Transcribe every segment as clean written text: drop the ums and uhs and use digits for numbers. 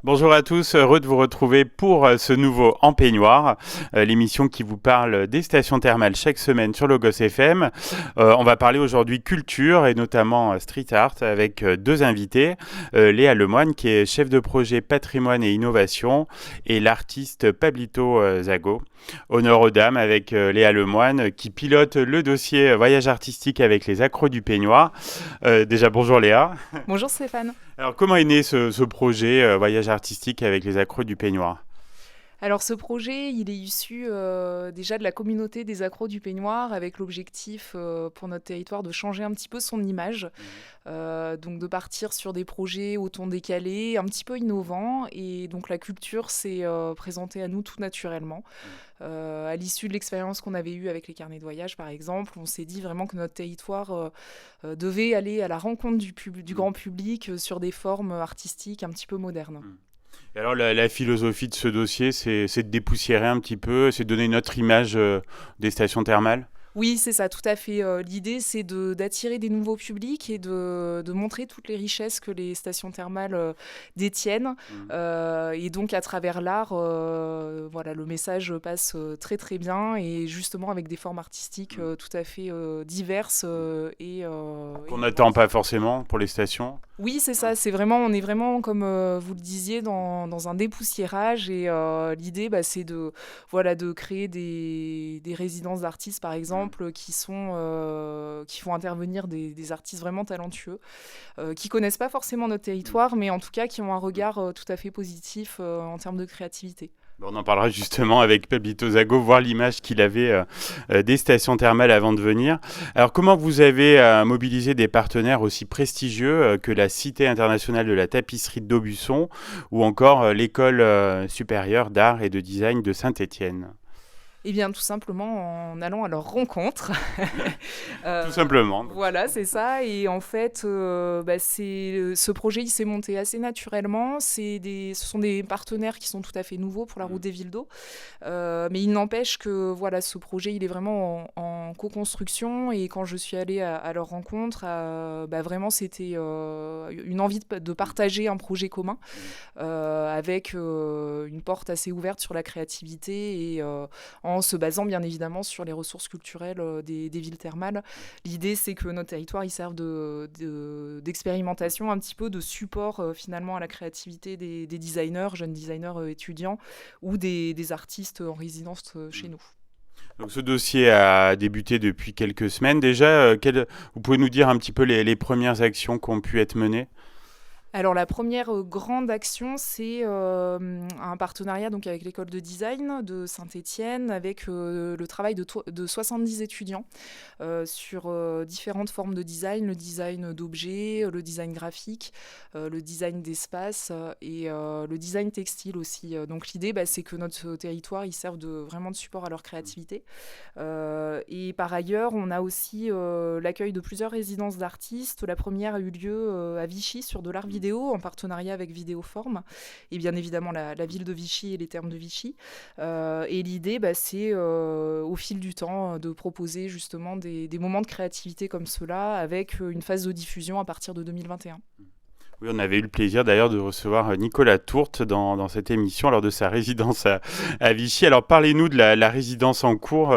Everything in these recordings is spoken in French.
Bonjour à tous, heureux de vous retrouver pour ce nouveau En Peignoir, l'émission qui vous parle des stations thermales chaque semaine sur Logos FM. On va parler aujourd'hui culture et notamment street art avec deux invités, Léa Lemoine qui est chef de projet patrimoine et innovation et l'artiste Pablito Zago. Honneur aux dames avec Léa Lemoine qui pilote le dossier voyage artistique avec les accros du peignoir. Déjà bonjour Léa. Bonjour Stéphane. Alors, comment est né ce projet voyage artistique avec les accros du peignoir? Alors ce projet, il est issu déjà de la communauté des accros du peignoir avec l'objectif pour notre territoire de changer un petit peu son image, donc de partir sur des projets au ton décalé, un petit peu innovants et donc la culture s'est présentée à nous tout naturellement. À l'issue de l'expérience qu'on avait eue avec les carnets de voyage par exemple, on s'est dit vraiment que notre territoire devait aller à la rencontre du grand public sur des formes artistiques un petit peu modernes. Et alors, la philosophie de ce dossier, c'est de dépoussiérer un petit peu, c'est de donner une autre image des stations thermales? Oui, c'est ça, tout à fait. L'idée, c'est d'attirer des nouveaux publics et de montrer toutes les richesses que les stations thermales détiennent. Mhm. Et donc, à travers l'art, voilà, le message passe très très bien et justement avec des formes artistiques tout à fait diverses Qu'on et n'attend voilà. pas forcément pour les stations? Oui, c'est Ouais. ça. On est vraiment, comme vous le disiez, dans un dépoussiérage. Et l'idée, c'est voilà, de créer des résidences d'artistes, par Mhm. exemple, qui font intervenir des artistes vraiment talentueux, qui connaissent pas forcément notre territoire, mais en tout cas qui ont un regard tout à fait positif en termes de créativité. Bon, on en parlera justement avec Pablito Zago, voir l'image qu'il avait des stations thermales avant de venir. Alors, comment vous avez mobilisé des partenaires aussi prestigieux que la Cité internationale de la tapisserie d'Aubusson ou encore l'École supérieure d'art et de design de Saint-Étienne? Eh bien, tout simplement en allant à leur rencontre. Tout Euh, simplement. voilà, c'est ça. Et en fait, ce projet, il s'est monté assez naturellement. Ce sont des partenaires qui sont tout à fait nouveaux pour la route des villes d'eau. Mais il n'empêche que voilà, ce projet, il est vraiment en co-construction. Et quand je suis allée à leur rencontre, vraiment, c'était une envie de partager un projet commun avec une porte assez ouverte sur la créativité et en se basant bien évidemment sur les ressources culturelles des villes thermales. L'idée, c'est que notre territoire, il serve d'expérimentation, un petit peu de support finalement à la créativité des designers, jeunes designers étudiants ou des artistes en résidence chez nous. Donc, ce dossier a débuté depuis quelques semaines déjà. Vous pouvez nous dire un petit peu les premières actions qui ont pu être menées? Alors la première grande action, c'est un partenariat donc, avec l'école de design de Saint-Étienne, avec le travail de 70 étudiants sur différentes formes de design, le design d'objets, le design graphique, le design d'espace et le design textile aussi. Donc l'idée, c'est que notre territoire, il serve vraiment de support à leur créativité. Et par ailleurs, on a aussi l'accueil de plusieurs résidences d'artistes. La première a eu lieu à Vichy sur de l'art vidéo en partenariat avec Vidéoforme et bien évidemment la ville de Vichy et les thermes de Vichy. Et l'idée, c'est au fil du temps de proposer justement des moments de créativité comme cela avec une phase de diffusion à partir de 2021. Oui, on avait eu le plaisir d'ailleurs de recevoir Nicolas Tourte dans cette émission lors de sa résidence à Vichy. Alors parlez-nous de la résidence en cours.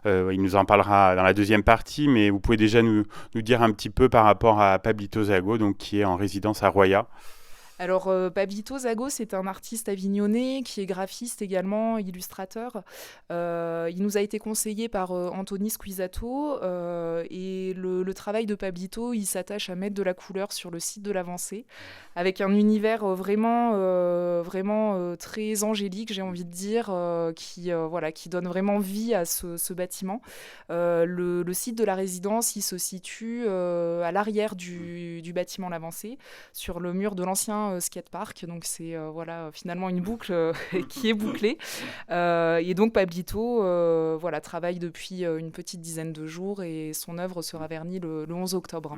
Il nous en parlera dans la deuxième partie, mais vous pouvez déjà nous dire un petit peu par rapport à Pablito Zago, donc, qui est en résidence à Roya. Alors, Pablito Zago, c'est un artiste avignonnais qui est graphiste également, illustrateur. Il nous a été conseillé par Anthony Squisato et le travail de Pablito, il s'attache à mettre de la couleur sur le site de l'Avancée avec un univers vraiment très angélique, j'ai envie de dire, voilà, qui donne vraiment vie à ce bâtiment. Le site de la résidence, il se situe à l'arrière du bâtiment l'Avancée, sur le mur de l'ancien skatepark. Donc c'est voilà, finalement une boucle qui est bouclée. Et donc Pablito voilà, travaille depuis une petite dizaine de jours et son œuvre sera vernie le 11 octobre.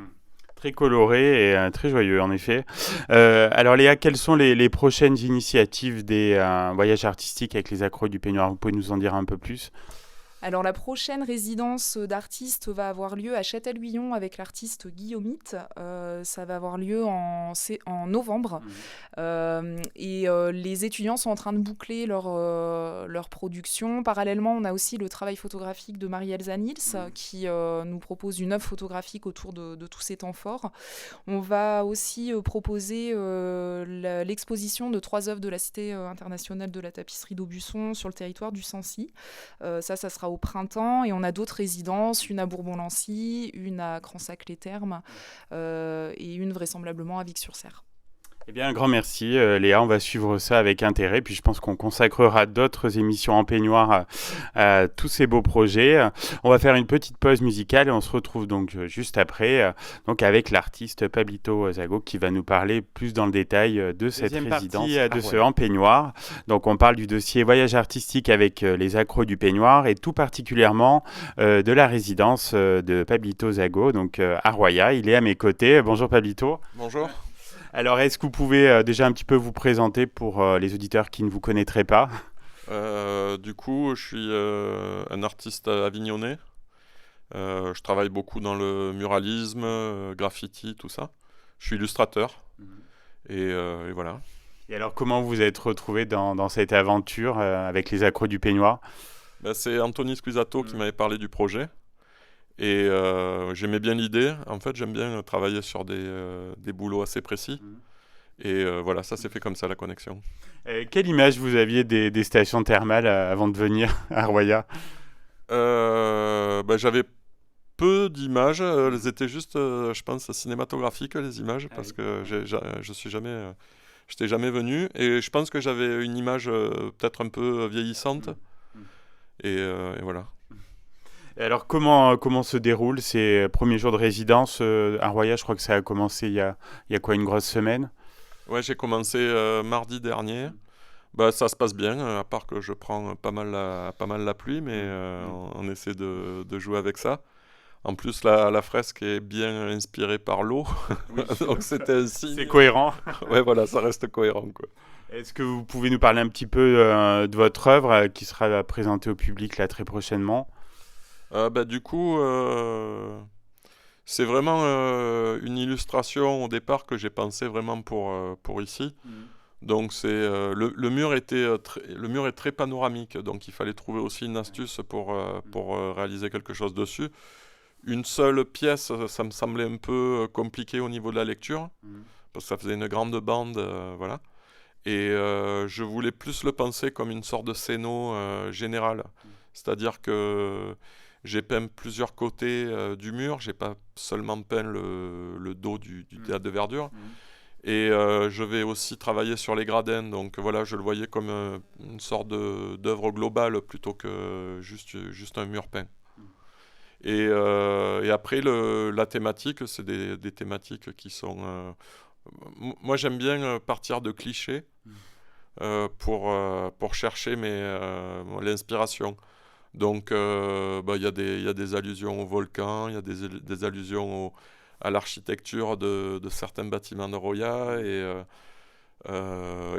Très coloré et très joyeux, en effet. Alors Léa, quelles sont les prochaines initiatives des voyages artistiques avec les accros du peignoir? Vous pouvez nous en dire un peu plus? Alors la prochaine résidence d'artistes va avoir lieu à Châtel-Guyon avec l'artiste Guillaumite. Ça va avoir lieu en novembre. Les étudiants sont en train de boucler leur production. Parallèlement, on a aussi le travail photographique de Marie-Elsa Nils qui nous propose une œuvre photographique autour de tous ces temps forts. On va aussi proposer l'exposition de 3 œuvres de la Cité internationale de la tapisserie d'Aubusson sur le territoire du Sancy. Ça sera au printemps. Et on a d'autres résidences, une à Bourbon-Lancy, une à Cransac-les-Thermes et une vraisemblablement à Vic-sur-Serre. Eh bien, un grand merci, Léa. On va suivre ça avec intérêt. Puis je pense qu'on consacrera d'autres émissions en peignoir à tous ces beaux projets. On va faire une petite pause musicale et on se retrouve donc juste après donc avec l'artiste Pablito Zago qui va nous parler plus dans le détail de cette résidence de ce en peignoir. Donc on parle du dossier voyage artistique avec les accros du peignoir et tout particulièrement de la résidence de Pablito Zago, donc à Roya. Il est à mes côtés. Bonjour Pablito. Bonjour. Alors, est-ce que vous pouvez déjà un petit peu vous présenter pour les auditeurs qui ne vous connaîtraient pas ? Du coup, je suis un artiste avignonnais. Je travaille beaucoup dans le muralisme, graffiti, tout ça. Je suis illustrateur. Et voilà. Et alors, comment vous êtes retrouvé dans cette aventure avec les accros du peignoir ? C'est Anthony Squisato qui m'avait parlé du projet. Et j'aimais bien l'idée. En fait, j'aime bien travailler sur des boulots assez précis. Et voilà, ça s'est fait comme ça, la connexion. Quelle image vous aviez des stations thermales avant de venir à Roya ? J'avais peu d'images. Elles étaient juste, je pense, cinématographiques, les images, parce que j'étais jamais venu. Et je pense que j'avais une image peut-être un peu vieillissante. Et voilà. Et alors, comment se déroulent ces premiers jours de résidence à Roya ? Je crois que ça a commencé il y a quoi, une grosse semaine ? Ouais, j'ai commencé mardi dernier. Ça se passe bien, à part que je prends pas mal la pluie, mais on essaie de jouer avec ça. En plus, la fresque est bien inspirée par l'eau, donc c'était un signe. C'est cohérent. Ouais, voilà, ça reste cohérent, quoi. Est-ce que vous pouvez nous parler un petit peu de votre œuvre qui sera présentée au public là très prochainement ? Du coup, c'est vraiment une illustration au départ que j'ai pensé vraiment pour ici. Donc le mur le mur est très panoramique, donc il fallait trouver aussi une astuce pour réaliser quelque chose dessus. Une seule pièce, ça me semblait un peu compliqué au niveau de la lecture, parce que ça faisait une grande bande, voilà. Et je voulais plus le penser comme une sorte de scéno général, c'est-à-dire que j'ai peint plusieurs côtés du mur, j'ai pas seulement peint le dos du théâtre de verdure. Et je vais aussi travailler sur les gradins, donc voilà, je le voyais comme une sorte d'œuvre globale plutôt que juste un mur peint. Et après, la thématique, c'est des thématiques qui sont... moi, j'aime bien partir de clichés pour chercher l'inspiration. Donc, y a des allusions au volcan, il y a des allusions à l'architecture de certains bâtiments de Roya. Et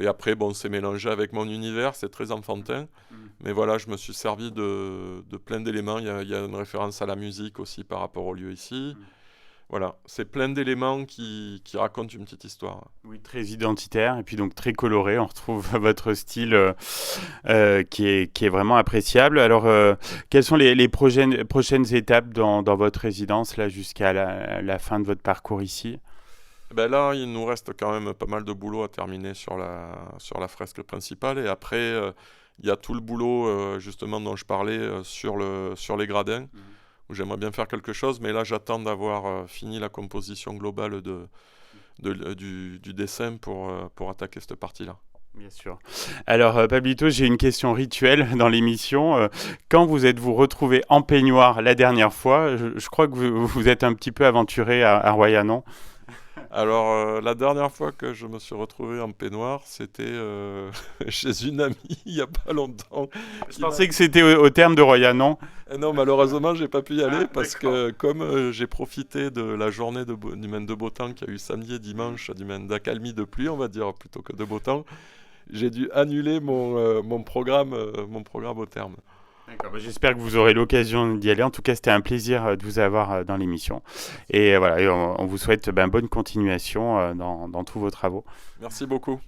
après, c'est mélangé avec mon univers, c'est très enfantin. Mais voilà, je me suis servi de plein d'éléments. Il y a une référence à la musique aussi par rapport au lieu ici. Voilà, c'est plein d'éléments qui racontent une petite histoire. Oui, très identitaire et puis donc très coloré. On retrouve votre style qui est vraiment appréciable. Alors, quelles sont les prochaines étapes dans votre résidence là, jusqu'à la fin de votre parcours ici ? Là, il nous reste quand même pas mal de boulot à terminer sur la fresque principale. Et après, il y a tout le boulot justement dont je parlais sur les gradins. Où j'aimerais bien faire quelque chose, mais là j'attends d'avoir fini la composition globale du dessin pour attaquer cette partie-là. Bien sûr. Alors Pablito, j'ai une question rituelle dans l'émission. Quand vous êtes-vous retrouvé en peignoir la dernière fois ? Je crois que vous êtes un petit peu aventuré à Roya, non ? Alors, la dernière fois que je me suis retrouvé en peignoir, c'était chez une amie, il n'y a pas longtemps. Je pensais que c'était au terme de Roya, non ? Non, malheureusement, je n'ai pas pu y aller parce que comme j'ai profité de la journée du de beau temps qu'il y a eu samedi et dimanche, d'accalmie de pluie, on va dire, plutôt que de beau temps, j'ai dû annuler mon programme au terme. D'accord, j'espère que vous aurez l'occasion d'y aller. En tout cas, c'était un plaisir de vous avoir dans l'émission. Et voilà, on vous souhaite bonne continuation dans tous vos travaux. Merci beaucoup.